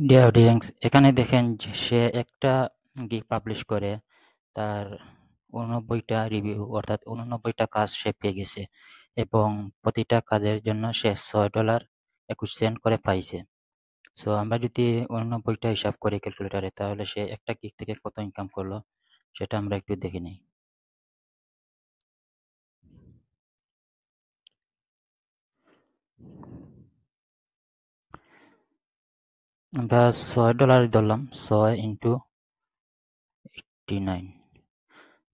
Dear audience, এখানে দেখেন যে সে একটা গিগ পাবলিশ করে তার 89টা রিভিউ অর্থাৎ 89টা কাজ সে পেয়ে গেছে এবং প্রতিটা কাজের জন্য সে $6.21 করে পাইছে। সো আমরা যদি 89টা হিসাব করি ক্যালকুলেটরে, তাহলে সে একটা গিগ থেকে কত ইনকাম করলো সেটা আমরা একটু দেখে নিই। আমরা $6 ধরলাম, 6 × 89,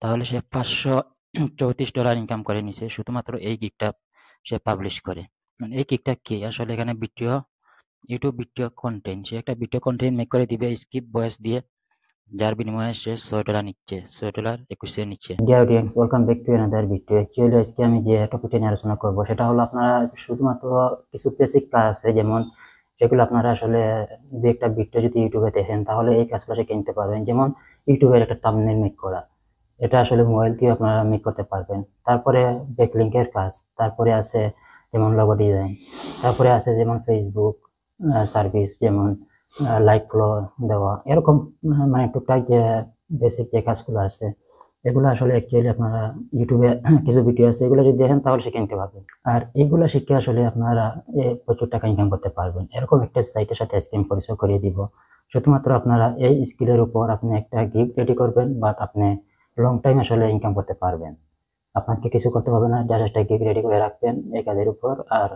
তাহলে সে $534 ইনকাম করে নিছে শুধুমাত্র এই গিগটা সে পাবলিশ করে। এই গিগটা কি আসলে? এখানে ভিডিও, ইউটিউব ভিডিও কন্টেন্ট, সে একটা ভিডিও কন্টেন্ট মেক করে দিবে স্কিপ ভয়েস দিয়ে, যার বিনিময়ে সে $6 নিচ্ছে, $6.21 নিচ্ছে। Dear audience, welcome back to another video. Actually আজকে আমি যে টপিকটা নিয়ে আলোচনা করবো সেটা হলো, আপনারা শুধুমাত্র কিছু বেসিক কাজ আছে, যেমন যেগুলো আপনারা আসলে দু একটা ভিডিও যদি ইউটিউবে দেখেন তাহলে এই কাজগুলো সে কিনতে পারবেন। যেমন ইউটিউবের একটা থাম্বনেল মেক করা, এটা আসলে মোবাইল দিয়ে আপনারা মেক করতে পারবেন। তারপরে ব্যাকলিংকের কাজ, তারপরে আছে যেমন লোগো ডিজাইন, তারপরে আছে যেমন ফেসবুক সার্ভিস, যেমন লাইক ফলো দেওয়া, এরকম মানে টুকটাক যে বেসিক যে কাজগুলো আছে, এগুলো আসলে অ্যাকচুয়ালি আপনারা ইউটিউবে কিছু ভিডিও আছে, এগুলো যদি দেখেন তাহলে শিখে নিতে পারবেন। আর এইগুলো শিখে আসলে আপনারা প্রচুর টাকা ইনকাম করতে পারবেন। এরকম একটা সাইটের সাথে আজকে আমি পরিচয় করিয়ে দিব। শুধুমাত্র আপনারা এই স্কিলের উপর আপনি একটা গিগ রেডি করবেন, বাট আপনি লং টাইম আসলে ইনকাম করতে পারবেন। আপনাকে কিছু করতে হবে না, জাস্ট একটা গিগ রেডি করে রাখবেন এই কাজের উপর। আর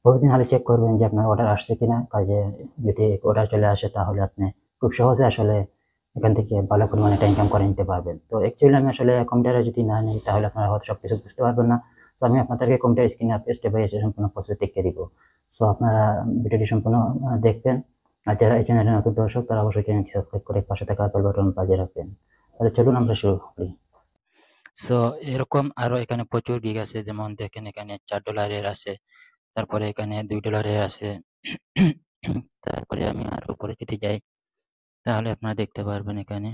প্রতিদিন খালি চেক করবেন যে আপনার অর্ডার আসছে কিনা কাজে। যদি অর্ডার চলে আসে তাহলে আপনি খুব সহজে আসলে এখান থেকে ভালো পরিমাণে একটা ইনকাম করে নিতে পারবেন। তো অ্যাকচুয়ালি আমি আসলে কম্পিউটারে যদি না নিই তাহলে আপনারা হয়তো সবকিছু বুঝতে পারবেন না। তো আমি আপনাদেরকে কম্পিউটার স্ক্রিনে স্টেপ বাই স্টেপ সম্পূর্ণ প্রসেস দেখিয়ে দিব। সো আপনারা ভিডিওটি সম্পূর্ণ দেখবেন। আর যারা এই চ্যানেলের নতুন দর্শক, তারা অবশ্যই চ্যানেলটি সাবস্ক্রাইব করে পাশে থাকা বেল বাটন বাজিয়ে রাখবেন। তাহলে চলুন আমরা শুরু করি। সো এরকম আরো এখানে প্রচুর গিগ আছে, যেমন দেখেন এখানে $4 আছে, তারপরে এখানে $2 আছে। তারপরে আমি আরো উপরে যদি যাই তাহলে আপনারা দেখতে পারবেন এখানে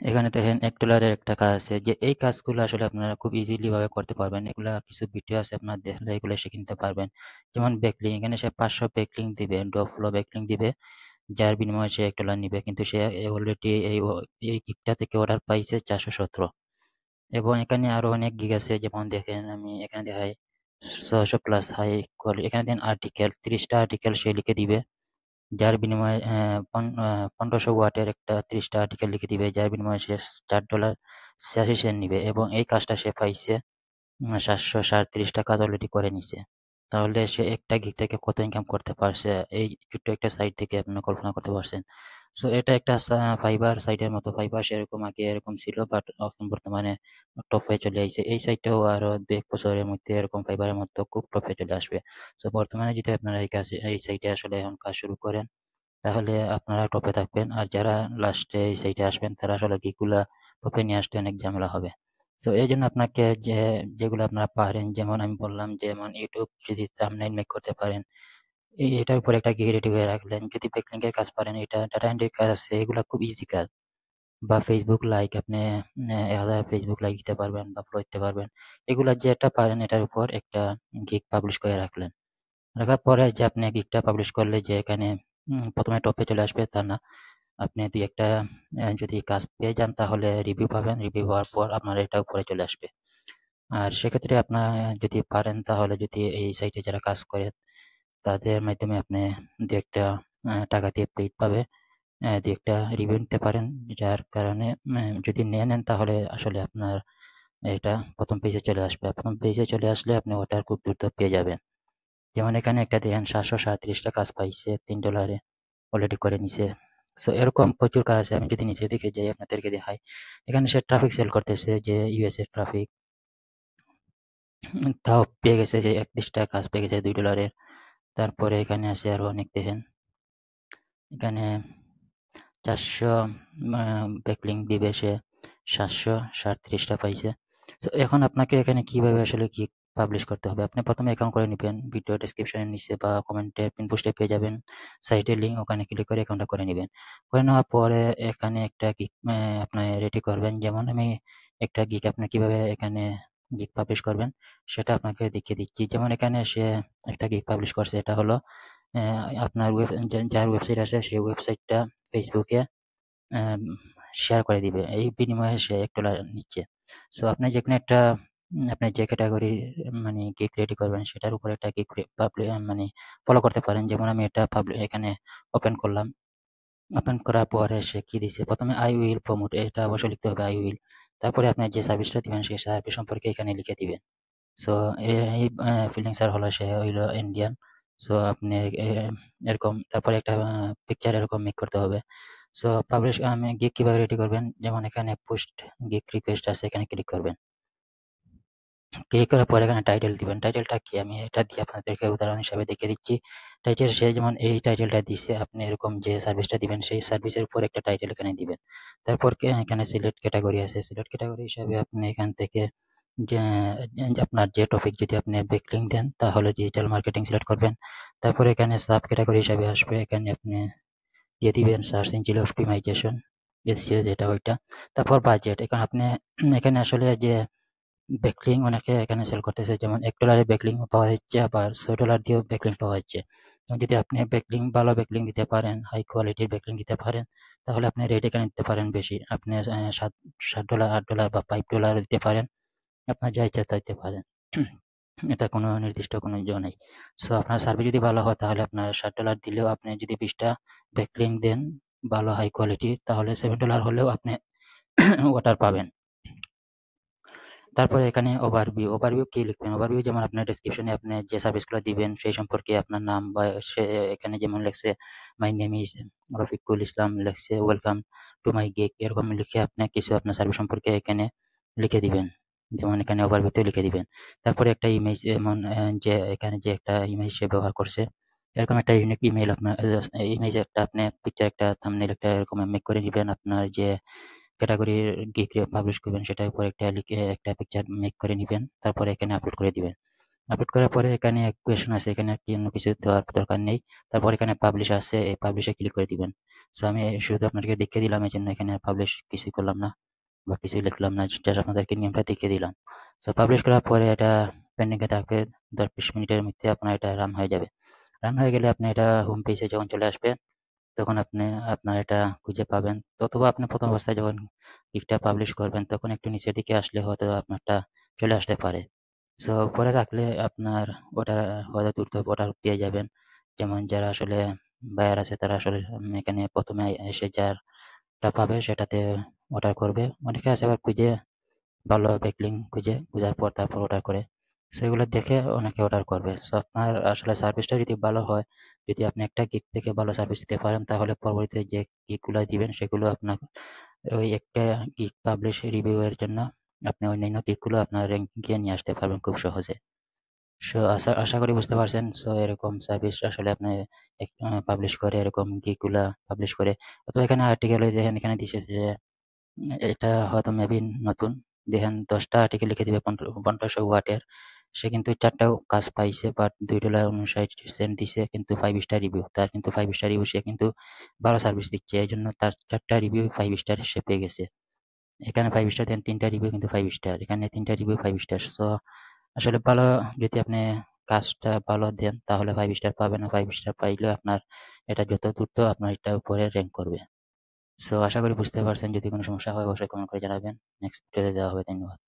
এখানে দেখেন $1 একটা কাজ আছে, যে এই কাজগুলো আসলে আপনারা খুব ইজিলি ভাবে করতে পারবেন। এগুলা কিছু ভিডিও আছে, আপনারা দেখলে এগুলো শিখে নিতে পারবেন। যেমন ব্যাকলিং, এখানে সে 500 ব্যাকলিং দিবে, ড্রপ ফ্লো ব্যাকলিং দিবে, যার বিনিময়ে সে $1 নিবে, কিন্তু সে অলরেডি এই গিগটা থেকে অর্ডার পাইছে 417। এবং এখানে আরো অনেক গিগ আছে, যেমন দেখেন আমি এখানে দেখাই 600+ হাই কোয়ালিটি। এখানে দেন আর্টিকেল, 30টা আর্টিকেল সে লিখে দিবে, যার বিনিময়ে 1500 ওয়াটের একটা 30টা আর্টিকেল লিখে দিবে, যার বিনিময়ে সে $4.86 নিবে এবং এই কাজটা সে পাইছে 737 টাকা অলরেডি করে নিছে। তাহলে সে একটা গিগ থেকে কত ইনকাম করতে পারছে এই ছোট্ট একটা সাইট থেকে, আপনি কল্পনা করতে পারছেন। সো এটা একটা ফাইবার সাইটের মতো। ফাইবার সেরকম আগে এরকম ছিল, বাট এখন বর্তমানে টপ হয়ে চলে আইছে। এই সাইটটাও আরো 2-1 বছরের মধ্যে এরকম ফাইবারের মতো খুব টপে চলে আসবে। সো বর্তমানে যদি আপনারা এই সাইটে আসলে এখন কাজ শুরু করেন তাহলে আপনারা টপে থাকবেন। আর যারা লাস্টে এই সাইটে আসবেন তারা আসলে গিগুলা টপে নিয়ে আসতে অনেক ঝামেলা হবে। সো এই জন্য আপনাকে যেগুলো আপনারা পারেন, যেমন আমি বললাম, যেমন ইউটিউব যদি থাম্বনেইল মেক করতে পারেন, এটার উপর একটা গিগ রেডি করে রাখলেন। যদি ব্যাকলিংক এর কাজ পারেন, এটা ডাটা এন্ট্রির কাজ আছে, এগুলা খুব ইজি কাজ। বা ফেসবুক লাইক, আপনি 1000 ফেসবুক লাইক দিতে পারবেন বা ফলো দিতে পারবেন। এগুলা যেটা পারেন এটার উপর একটা গিগ পাবলিশ করে রাখলেন। রাখার পরে যে আপনি গিগটা পাবলিশ করলে যে এখানে প্রথমে টপে চলে আসবে তা না। আপনি দুই একটা যদি কাজ পেয়ে যান তাহলে রিভিউ পাবেন। রিভিউ হওয়ার পর আপনার এটা উপরে চলে আসবে। আর সেক্ষেত্রে আপনার যদি পারেন তাহলে, যদি এই সাইটে যারা কাজ করে তাদের মাধ্যমে আপনি দু একটা টাকা দিয়ে পেইড পাবে, দু একটা রিভিউ নিতে পারেন, যার কারণে যদি নিয়ে নেন তাহলে আসলে আপনার এটা প্রথম পেজে চলে আসবে। প্রথম পেজে চলে আসলে আপনি ওটা খুব দ্রুত পেয়ে যাবেন। যেমন এখানে একটা দেখেন 737টা কাজ পাইছে $3 অলরেডি করে নিছে। সো এরকম প্রচুর কাজ আছে। আমি যদি নিচের দিকে যাই আপনাদেরকে দেখাই, এখানে সে ট্রাফিক সেল করতেছে, যে ইউএস এর ট্রাফিক, তাও পেয়ে গেছে যে 31টা কাজ পেয়ে গেছে $2। তারপরে এখানে আছে আরো অনেক, দেখেন এখানে 400 ব্যাকলিঙ্ক দিবে সে, 737টা পাইছে। তো এখন আপনাকে এখানে কিভাবে আসলে কি পাবলিশ করতে হবে, আপনি প্রথমে অ্যাকাউন্ট করে নেবেন। ভিডিও ডেসক্রিপশনের নিচে বা কমেন্টের পিন পোস্টে পেয়ে যাবেন সাইটের লিঙ্ক, ওখানে ক্লিক করে অ্যাকাউন্টটা করে নেবেন। করে নেওয়ার পরে এখানে একটা গিগ আপনি রেডি করবেন। যেমন আমি একটা গিগ, আপনি কিভাবে এখানে গিগ পাবলিশ করবেন সেটা আপনাকে দেখিয়ে দিচ্ছি। যেমন এখানে সে একটা গিগ পাবলিশ করছে, এটা হলো আপনার যার ওয়েবসাইট আছে সেই ওয়েবসাইটটা ফেসবুকে আম শেয়ার করে দিবে। এই বিনিময়ে সে $1 নিচ্ছে। সো আপনি যেকোনো একটা আপনি যে ক্যাটেগরির মানে গিগ রেডি করবেন সেটার উপরে একটা গিগ মানে ফলো করতে পারেন। যেমন আমি এটা এখানে ওপেন করলাম। ওপেন করার পরে সে কি দিছে? ১ম এ I will promote এটা অবশ্যই লিখতে হবে I will। তারপরে আপনি যে সার্ভিসটা দিবেন সেই সার্ভিস সম্পর্কে এখানে লিখে দিবেন। সো এই ফ্রিল্যান্সার হলো সে হইলো ইন্ডিয়ান। সো আপনি এরকম তারপরে একটা পিকচার এরকম মেক করতে হবে। সো আমি গিগ কিভাবে রেডি করবেন? যেমন এখানে পোস্ট গিগ রিকোয়েস্ট আছে এখানে ক্লিক করবেন। ক্লিক করার পর এখানে টাইটেল দিবেন। টাইটেলটা কি? আমি এটা দিয়ে আপনাদেরকে উদাহরণ হিসাবে দেখিয়ে দিচ্ছি। টাইটেল সে যেমন এই টাইটেলটা দিছে, আপনি এরকম যে সার্ভিসটা দিবেন সেই সার্ভিসের উপর একটা টাইটেল এখানে দিবেন। তারপর এখানে সিলেক্ট ক্যাটেগরি আছে। সিলেক্ট ক্যাটেগরি হিসাবে আপনি এখান থেকে যে আপনার যে টপিক যদি আপনি ব্যাকলিঙ্ক দেন তাহলে ডিজিটাল মার্কেটিং সিলেক্ট করবেন। তারপর এখানে সাব ক্যাটেগরি হিসাবে আসবে। এখানে আপনি দিয়ে দিবেন সার্চ ইঞ্জিন অপটিমাইজেশন, SEO যেটা ওইটা। তারপর বাজেট। এখানে আসলে যে ব্যাকলিঙ্ক অনেকে এখানে সেল করতেছে, যেমন $1 ব্যাকলিঙ্ক পাওয়া যাচ্ছে, আবার $6 দিয়েও ব্যাকলিঙ্ক পাওয়া যাচ্ছে। এবং যদি আপনি ভালো ব্যাকলিঙ্ক দিতে পারেন, হাই কোয়ালিটির ব্যাকলিঙ্ক দিতে পারেন, তাহলে আপনি রেট এখানে দিতে পারেন বেশি। আপনি $7, $8 বা $5 দিতে পারেন। আপনার যা ইচ্ছা তাই দিতে পারেন। এটা কোনো নির্দিষ্ট কোনো নাই। সো আপনার সার্ভে যদি ভালো হয় তাহলে আপনার $7 দিলেও আপনি যদি 20টা ব্যাকলিঙ্ক দেন ভালো হাই কোয়ালিটির তাহলে $7 হলেও আপনি অর্ডার পাবেন। তারপরে এখানে ওভারভিউ কি লিখবেন? ওভারভিউ যেমন আপনার ডেসক্রিপশনে আপনি যে সার্ভিসগুলো দিবেন সেই সম্পর্কে আপনার নাম বা সে এখানে যেমন লেখছে my name is Rafiqul Islam, লেখছে ওয়েলকাম টু মাই গিগ, এরকম লিখে আপনি কিছু আপনার সার্ভিস সম্পর্কে এখানে লিখে দিবেন। যেমন এখানে ওভারভিউতে লিখে দিবেন। তারপরে একটা ইমেজ যেমন যে এখানে যে একটা ইমেজ সে ব্যবহার করছে এরকম একটা ইউনিক ইমেইল আপনার ইমেজ একটা আপনি পিকচার একটা থাম্বনেইল একটা এরকম মেক করে নিবেন। আপনার যে ক্যাটাগরির গিগ পাবলিশ করবেন সেটার উপর একটা লিখে একটা পিকচার মেক করে নিবেন। তারপরে এখানে আপলোড করে দিবেন। আপলোড করার পরে এখানে কোয়েশ্চেন আছে, এখানে কি অন্য কিছু দেওয়ার দরকার নেই। তারপর এখানে পাবলিশ আছে, এই পাবলিশে ক্লিক করে দিবেন। সো আমি শুধু আপনাদেরকে দেখিয়ে দিলাম, এজন্য এখানে পাবলিশ কিছুই করলাম না বা কিছুই লিখলাম না, জাস্ট আপনাদেরকে নিয়মটা দেখিয়ে দিলাম। সো পাবলিশ করার পরে এটা পেন্ডিং এ থাকবে, 10-20 মিনিটের মধ্যে আপনার এটা রান হয়ে যাবে। রান হয়ে গেলে আপনি এটা হোম পেজে যখন চলে আসবেন তখন আপনি আপনার এটা খুঁজে পাবেন, অথবা আপনি প্রথম অবস্থায় যখন গিগটা পাবলিশ করবেন তখন একটু নিচের দিকে আসলে হয়তো আপনারটা চলে আসতে পারে। সো উপরে থাকলে আপনার ওটা হয়তো দ্রুত অর্ডার পেয়ে যাবেন। যেমন যারা আসলে বায়ার আছে তারা আসলে এখানে প্রথমে এসে যারটা পাবে সেটাতে অর্ডার করবে। অনেকে আছে আবার খুঁজে ভালো ব্যাকলিঙ্ক খোঁজার পর তারপর অর্ডার করে। সেগুলো দেখে অনেকে অর্ডার করবে। সো আপনার আসলে সার্ভিসটা যদি ভালো হয়, যদি আপনি একটা গিগ থেকে ভালো সার্ভিস দিতে পারেন তাহলে পরবর্তীতে যে গিগগুলা দিবেন সেগুলো আপনার ওই একটা গিগ পাবলিশ রিভিউ এর জন্য আপনি অন্যান্য গিগগুলো আপনার র‍্যাংকিং এ নিয়ে আসতে পারবেন খুব সহজে। সো আশা করি বুঝতে পারছেন। সো এরকম সার্ভিস আসলে আপনি পাবলিশ করে এরকম গিগগুলা পাবলিশ করে, অথবা এখানে আর্টিকেল দেখেন এখানে দিছে যে এটা হয়তো মেবি নতুন। দেখেন ১০টা আর্টিকেল লিখে দিবে ১৫০০ ওয়াটের। সে কিন্তু ৪টাও কাজ পাইছে, বাট $2.59 দিছে কিন্তু 5 স্টার রিভিউ। তার কিন্তু 5 স্টার রিভিউ, সে কিন্তু ভালো সার্ভিস দিচ্ছে। এজন্য তার ৪টা রিভিউ 5 স্টার সে পেয়ে গেছে। এখানে 5 স্টার দেন, ৩টা রিভিউ কিন্তু 5 স্টার। এখানে ৩টা রিভিউ 5 স্টার। সো আসলে ভালো, যদি আপনি কাজটা ভালো দেন তাহলে 5 স্টার পাবেন। আর 5 স্টার পাইলে আপনার এটা যত দ্রুত আপনার এটা উপরে র‍্যাংক করবে। সো আশা করি বুঝতে পারছেন। যদি কোনো সমস্যা হয় অবশ্যই কমেন্ট করে জানাবেন। নেক্সট ভিডিওতে দেওয়া হবে। ধন্যবাদ।